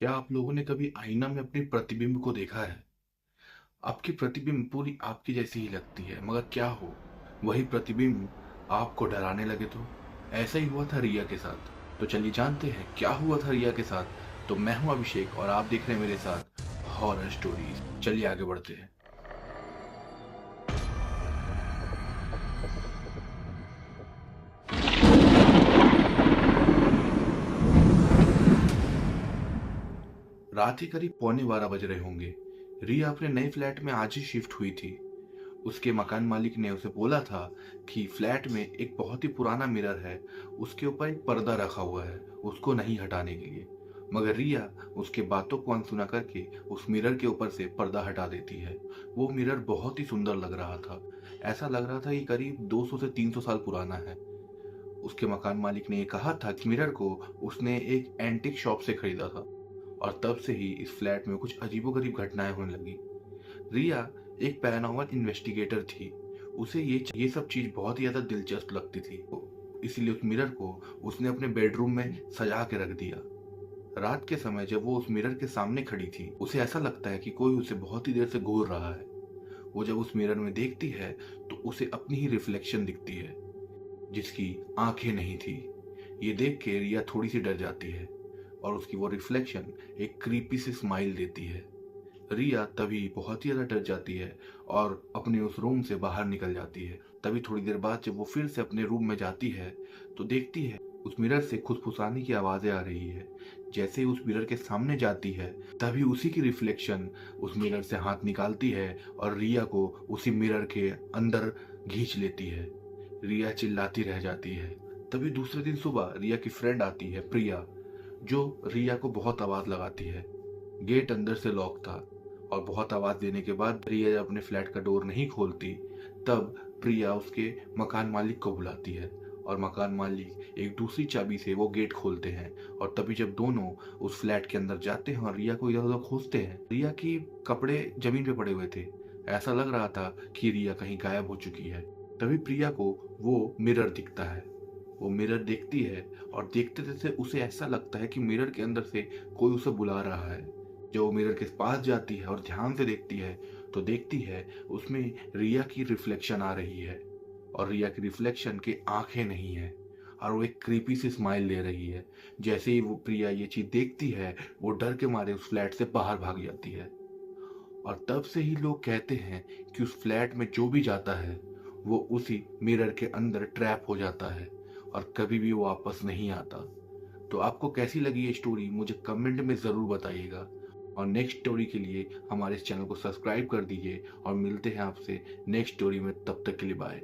क्या आप लोगों ने कभी आईना में अपने प्रतिबिंब को देखा है? आपकी प्रतिबिंब पूरी आपकी जैसी ही लगती है, मगर क्या हो, वही प्रतिबिंब आपको डराने लगे तो? ऐसा ही हुआ था रिया के साथ। तो चलिए जानते हैं क्या हुआ था रिया के साथ। तो मैं हूं अभिषेक और आप देख रहे हैं मेरे साथ हॉरर स्टोरीज। चलिए आगे बढ़ते हैं। रात ही करीब 11:15 बज रहे होंगे। रिया अपने नए फ्लैट में आज ही शिफ्ट हुई थी। उसके मकान मालिक ने उसे बोला था कि फ्लैट में एक बहुत ही पुराना मिरर है, उसके ऊपर एक पर्दा रखा हुआ है, उसको नहीं हटाने के लिए। मगर रिया उसके बातों को अनसुना करके उस मिरर के ऊपर से पर्दा हटा देती है। वो मिरर बहुत ही सुंदर लग रहा था। ऐसा लग रहा था कि करीब 200 से 300 साल पुराना है। उसके मकान मालिक ने ये कहा था कि मिरर को उसने एक एंटिक शॉप से खरीदा था और तब से ही इस फ्लैट में कुछ अजीबोगरीब घटनाएं होने लगी। रिया एक पैरानॉर्मल इन्वेस्टिगेटर थी। उसे ये सब चीज बहुत ही ज्यादा दिलचस्प लगती थी, इसीलिए उस मिरर को उसने अपने बेडरूम में सजा के रख दिया। रात के समय जब वो उस मिरर के सामने खड़ी थी, उसे ऐसा लगता है कि कोई उसे बहुत ही देर से घूर रहा है। वो जब उस मिरर में देखती है तो उसे अपनी ही रिफ्लेक्शन दिखती है, जिसकी आंखें नहीं थी। ये देख के रिया थोड़ी सी डर जाती है और उसकी वो रिफ्लेक्शन एक क्रीपी सी स्माइल देती है। रिया तभी बहुत ही ज्यादा डर जाती है और अपने उस रूम से बाहर निकल जाती है। तभी थोड़ी देर बाद जब वो फिर से अपने रूम में जाती है तो देखती है उस मिरर से खुसखुसाने की आवाजें आ रही है। जैसे ही उस मिरर के सामने जाती है, तभी उसी की रिफ्लेक्शन उस मिरर से हाथ निकालती है और रिया को उसी मिरर के अंदर खींच लेती है। रिया चिल्लाती रह जाती है। तभी दूसरे दिन सुबह रिया की फ्रेंड आती है, प्रिया, जो रिया को बहुत आवाज लगाती है। गेट अंदर से लॉक था और बहुत आवाज देने के बाद प्रिया जब अपने फ्लैट का डोर नहीं खोलती, तब प्रिया उसके मकान मालिक को बुलाती है और मकान मालिक एक दूसरी चाबी से वो गेट खोलते हैं। और तभी जब दोनों उस फ्लैट के अंदर जाते हैं और रिया को इधर उधर खोजते हैं, रिया की कपड़े जमीन पे पड़े हुए थे। ऐसा लग रहा था कि रिया कहीं गायब हो चुकी है। तभी प्रिया को वो मिरर दिखता है। वो मिरर देखती है और देखते देखते उसे ऐसा लगता है कि मिरर के अंदर से कोई उसे बुला रहा है। जब वो मिरर के पास जाती है और ध्यान से देखती है तो देखती है उसमें रिया की रिफ्लेक्शन आ रही है और रिया की रिफ्लेक्शन की आंखें नहीं है और वो एक क्रीपी सी स्माइल दे रही है। जैसे ही वो प्रिया ये चीज देखती है, वो डर के मारे उस फ्लैट से बाहर भाग जाती है। और तब से ही लोग कहते हैं कि उस फ्लैट में जो भी जाता है वो उसी मिरर के अंदर ट्रैप हो जाता है और कभी भी वो वापस नहीं आता। तो आपको कैसी लगी ये स्टोरी मुझे कमेंट में ज़रूर बताइएगा। और नेक्स्ट स्टोरी के लिए हमारे इस चैनल को सब्सक्राइब कर दीजिए और मिलते हैं आपसे नेक्स्ट स्टोरी में। तब तक के लिए बाय।